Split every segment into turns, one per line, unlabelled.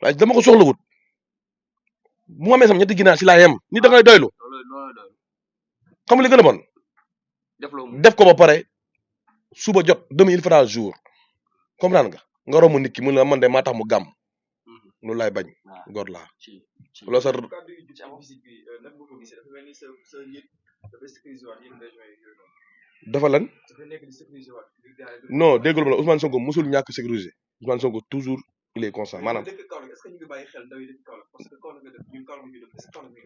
waaye dama ko soxlawut bu ma amee sam ñetti ginaar si laa yem ni da ngay doylu xam li gën a bon def ko ba pare suba jot 2000 francs jour comprendre nga romb nit ki mu la man de maa tax mu gàmm loolu laay bañ góor laa loolu sa dafa lan non déggul ma la Ousmane Sonko musul ñàkk sécuriser Ousmane Sonko toujours il est constant maanaam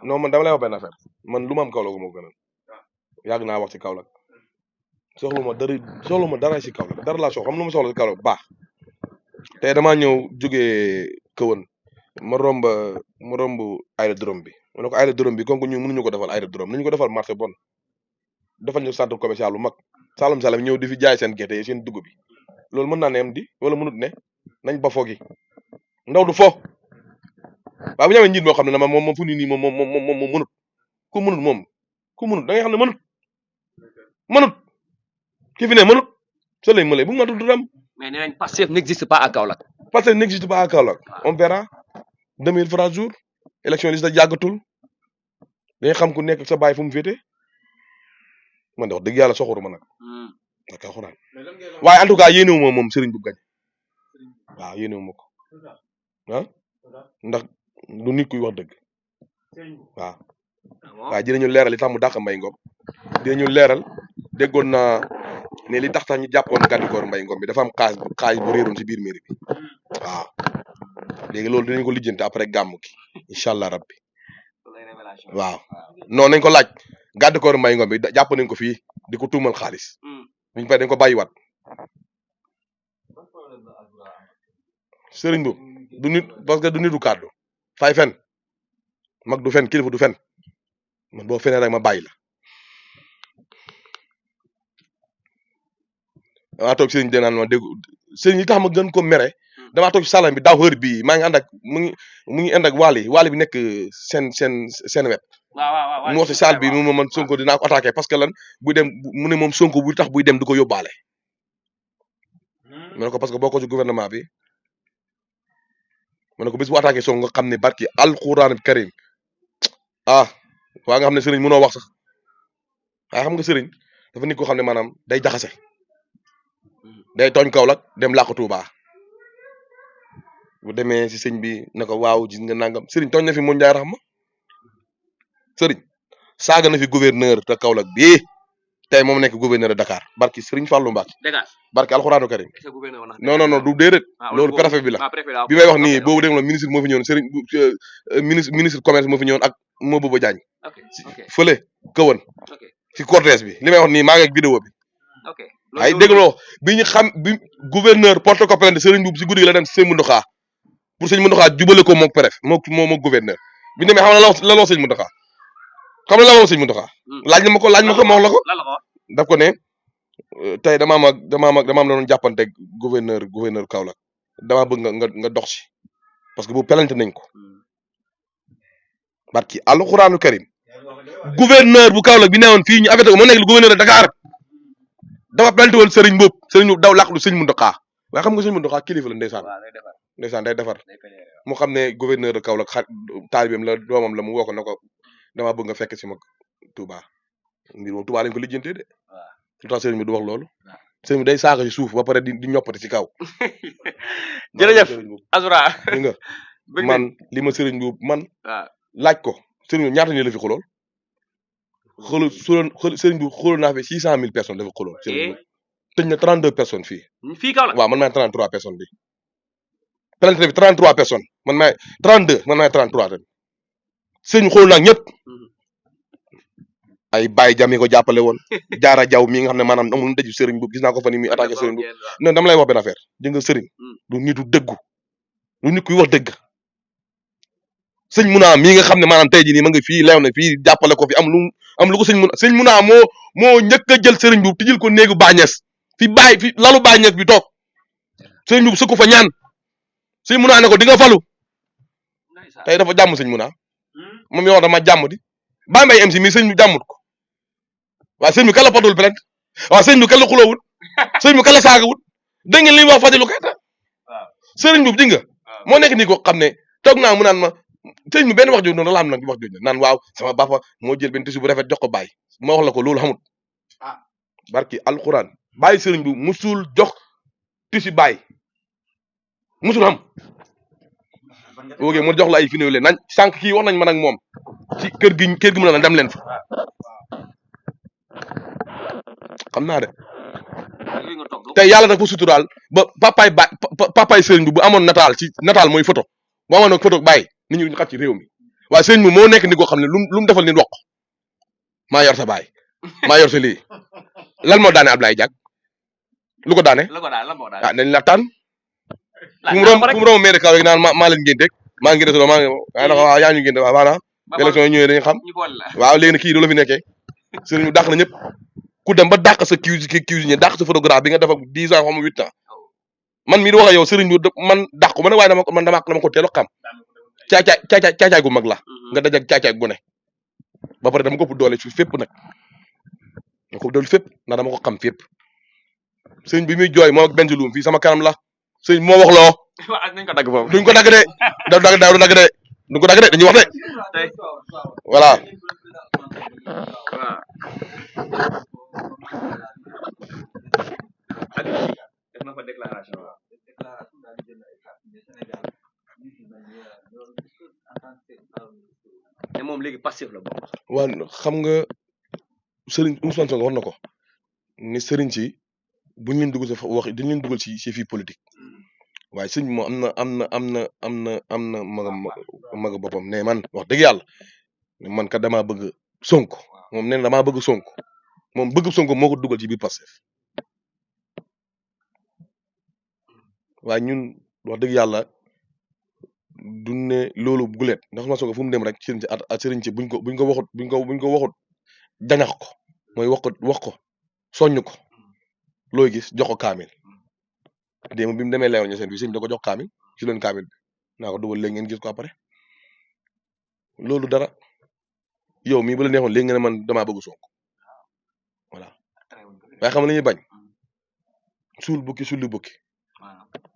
non man dama lay wax benn affaire man lu ma am Kaolack moo gënal yàgg naa wax ci Kaolack soxlu ma dara si Kaolack dara laa soxla xam lu ma soxla si Kaolack bu baax tey damaa ñëw jógee Këwan ma romb aérodrome bi ma ne ko aérodrome bi comme que ñun mënuñu ko defal aérodrome nañu ko defal marché bon defal ñu centre commercial bu mag Saloum Saloum ñëw di fi jaay seen gerte yi seen dugub bi loolu mën naa ne am di wala mënut ne nañ ba foogi ndaw du fo waaye bu ñu amee njiit moo xam ne moom fu ni nii moom mënut ku mënut da ngay xam ne mënut ki fi ne mënut soo lay mëlee bu ma tudd am.
mais nee nañ Pastef n'existe pas à Kaolack.
Pastef n'existe pas à Kaolack on verra 2000 francs jour élection liste da jàggatul dañuy xam ku nekk sa baay fu mu féete man de wax dëgg yàlla soxoruma nag. ak alxuraan waaye en tout cas yéenewu ma moom Serigne Boub gañ waaw yéenewu ma ko ah ndax du nit kuy wax dëgg waaw. waaye dinañu leeral li tax mu dàq Mbaye Ngom dinañu leeral déggoon naa ne li tax ñu jàppoon gàddikoor Mbaye Ngom bi dafa am xaalis bu réeroon ci biir mairie bi waaw léegi loolu dinañ ko lijjanti après gàmm gi incha allah rabbi waaw non nañ ko laaj gàddikoor Mbaye Ngom bi jàpp nañ ko fii di ko tuumal xaalis buñ pare dañ ko bàyyiwaat Serigne Boub du nit parce que du nitu kàddu fay fen mag du fen kilifa du fen man boo fenee rek ma bàyyi la damaa toog Serigne denaan ma dégg Serigne yi tax ma gën ko mere damaa toog salam bi daaw heure bii maa ngi ànd ak mu ngi ànd ak waali bi nekk seen wet mu wax si salle bi mu man Sonko dinaa ko attaqué parce que lan buy dem mu ne moom Sonko bu tax buy dem du ko yóbbaale ma ne ko parce que boo ko ci gouvernement bi ma ne ko bis bu attaqué Sonko nga xam ne barki alxuraan karim waa nga xam ne Serigne mënoo wax sax waaye xam nga Serigne dafa nit ko xam ne maanaam day jaxase day tooñ Kaolack dem làqu Touba bu demee si sëñ bi ne ko waaw gis nga nangam Serigne tooñ na fi mu Ndiaye Rahma Serigne saaga na fi gouverneur te Kaolack bii tey moom nekk gouverneur de Dakar barki Serigne Fallou Mbacke barki alxuraanu karim non du déedéet loolu préfet bi la bi may wax nii boobu dégg nga ministre moo fi ñëwoon Serigne ministre commerce moo fi ñëwoon ak Mabouba Diagne fële Këwan ci cortège bi li may wax nii maa ngi ak vidéo bi ay dégloo bi ñu xam bi gouverneur porte ko plainte Serigne Boub si guddi gi la dem Sëñ Mountakha pour Sëñ Mountakha jubale ko mook préfet mook gouverneur bi ñu demee xam na la wax Sëñ Mountakha xam na la wax Sëñ Mountakha laaj ma ko ma wax la ko daf ko ne tey dama am la doon jàppante gouverneur Kaolack damaa bëgg nga dox si parce que bu pelante nañ ko barki alxuraanu karim gouverneur bu Kaolack bi newoon fii ñu affecté ko moo nekk gouverneur de Dakar dafa pelante woon Serigne Boub daw làqlu Sëñ Mountakha waaye xam nga Sëñ Mountakha kilifa la ndeysaan day defar mu xam ne gouverneur de Kaolack taalibeem la doomam la mu woo ko ne ko damaa bëgg nga fekk si ma Touba mbir moom Touba lañ ko lijjantee de lu tax Serigne bi du wax loolu Serigne bi day saaga ci suuf ba pare di ñoppati ci kaw.
jërëjëf Azoura
nga man li ma Serigne Boub man laaj ko Serigne Boub ñaata ñu la fi xulool Serigne Boub xulool naa fi 600 000 personnes dafa xulool Serigne Boub tëj na 32 personnes fii Kaolack waaw man maay 33 personnes bi plainte bi 33 personnes man maay 32 man maay 33 tamit Serigne xulool naa ñëpp ay Baye Jam yi ko jàppale woon Jaara Jaw mi nga xam ne maanaam amul dëju Serigne Boub gis naa ko fa ni muy attaqué Serigne Boub non dama lay wax benn affaire jël nga Serigne du nitu dëggu du nit kuy wax dëgg sëñ Muna mii nga xam ne maanaam tey jii nii ma nga fii leew na fii jàppale ko fi am lu ko sëñ Muna moo njëkk a jël Serigne Boub tijjil ko néegu bàññees fi lalu bàññees bi toog Serigne Boub sëkku fa ñaan sëñ Muna ne ko di nga falu tey dafa jàmm sëñ Muna moom yow dama jàmm di Baye Mbaye MC mi sëñ bi jàmmut ko waaw sëñ bi kala patul plainte waaw sëñ bi kala xulawut sëñ bi kala saagawut dégg ngeen li mu wax Fadilou Keita Serigne Boub di nga moo nekk nii ko xam ne toog naa mu naan ma sëñ bi benn wax jooju noonu la am nag wax jooju naan waaw sama papa moo jël benn tissu bu rafet jox ko bàyyi ma wax la ko loolu xamut barki alxuraan bàyyi sëriñ bi musul jox tissu bàyyi musul xam ok mu jox la ay fini leen nañ sànq kii wax nañ man ak moom ci kër gi mu ne la dem leen fa xam naa de te yàlla dafa suturaal ba papaay sëriñ bi bu amoon nataal mooy photo bu amoon nag photo bàyyi nit ñi ñu xam ci réew mi waaye sëriñ bi moo nekk ni ko xam ne lu mu defal nit wax maa yor sa baay maa yor sa lii lan moo daane Ablaye Diack lu ko daane ah dañ la tànn ku mu romb maire kaw rek naan maa leen ngénte maa ngi resoloo maa ngi waaw yaa ñu ngénte waaw maanaam élection yi ñëwee dañu xam waaw léegi nag kii doo la fi nekkee sëriñ bi dàq na ñëpp ku dem ba dàq sa cuisinier dàq sa photographe bi nga def ak 10 ans xaw ma 8 ans man mii di wax ak yow sëriñ bi man dàq ko man waaye dama ko teel a xam caacaay gu mag la nga dajak caacaay gu ne ba pare dama ko ëpp doole ci fépp nag dama ko ëpp doole fépp ndax dama ko xam fépp sëriñ bi muy jooy moo ak benn luum fii sama kanam la sëriñ moo wax loo duñ ko dagg de duñ ko dagg de dañuy wax de voilà
def na fa déclaration te moom léegi passif la bokk.
waaw xam nga sëriñ Ousmane Sonko war na ko ni sëriñ si buñ leen dugg sa wax dañ leen dugal ci fii politique waaye sëriñ bi moom am na maga boppam ne man wax dëgg yàlla man kat damaa bëgg Sonko moom nee na damaa bëgg Sonko moom bëgg Sonko moo ko dugal ci biir Pastef waaye ñun wax dëgg yàlla du ne loolu guleet ndax Ousmane Sonko fu mu dem rek sëriñ ci buñ ko waxut jañax ko mooy wax ko soññ ko looy gis jox ko kaamil démb bi mu demee leew ña seen bi sëñ da ko jox kaamil ci leen kaamil bi naa ko dugal léegi ngeen gis ko après loolu dara yow mii ba la neexoon léegi nga ne man damaa bëgg Sonko voilà waaye xam nga la ñuy bañ suul bukki sulli bukki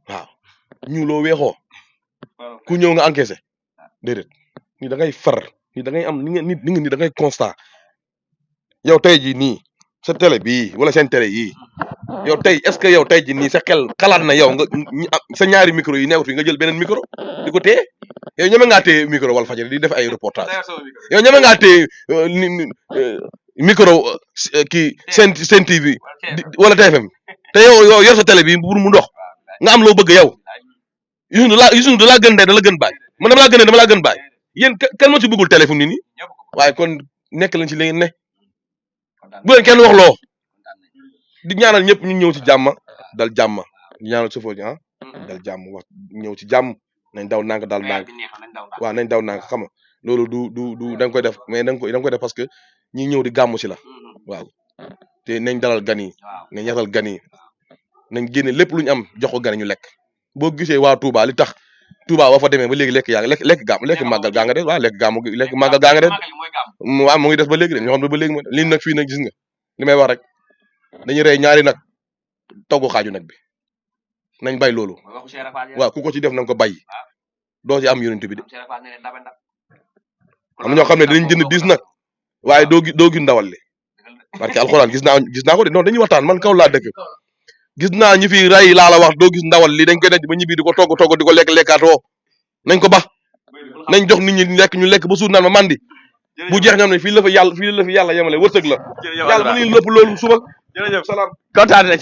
waaw ñu loo weexoo ku ñëw nga encaissé déedéet ni da ngay far ni da ngay am ni da ngay constat yow tey jii nii sa télé bii wala seen télé yii yow tey est-ce que yow tey jii nii sa xel xalaat na yow nga sa ñaari micro yi nekkut fi nga jël beneen micro di ko téye yow ñeme ngaa téye micro wala fajari di def ay reportage yow ñeme ngaa téye micro kii seen TV wala TFM te yow yor sa télé bi pour mu dox nga am loo bëgg yow Youssou da laa gën ndey da la gën baay man dama laa gën baay yéen kan moo ci bëggul téléphone ni nii waaye kon nekk lañ ci li ngeen ne bu leen kenn wax loo di ñaanal ñëpp ñu ñëw ci jàmm dal jàmm di ñaanal sofo dal jàmm wax ñëw ci jàmm nañ daw nànk dal nànk waaw nañ daw nànk xam nga loolu du da nga koy def mais da nga koy def parce que ñi ñëw di gàmmu si la waaw te nañ dalal gan yi nañ yatal gan yi nañ génne lépp lu ñu am jox ko gan ñu lekk boo gisee waa Touba li tax Touba boo fa demee ba léegi lekk yaa ngi lekk màggal gaa nga des waaw lekk màggal gaa nga des waaw mu ngi des ba léegi de ñoo xam ne ba léegi lii nag fii nag gis nga li may wax rek dañuy rey ñaari nag togg xaaju nag bi nañ bay loolu waaw ku ko ci def na nga ko bàyyi doo ci am yonent bi de am na ñoo xam ne dinañ jënd 10 nag waaye doo gis ndawal li parce que alxuraan gis naa ko de non dañuy waxtaan man kaw laa dëkk gis naa ñi fi ray laa la wax doo gis ndawal li dañ koy denc ba ñibbi di ko togg di ko lekkaatoo nañ ko ba nañ jox nit ñi lekk ñu lekk ba suur naan ma mandi bu jeex ñoom ne fii la fi yàlla yemale wërsëg la yàlla mën nañu lépp loolu suba
jërëjëf
salaam
kontaan nañ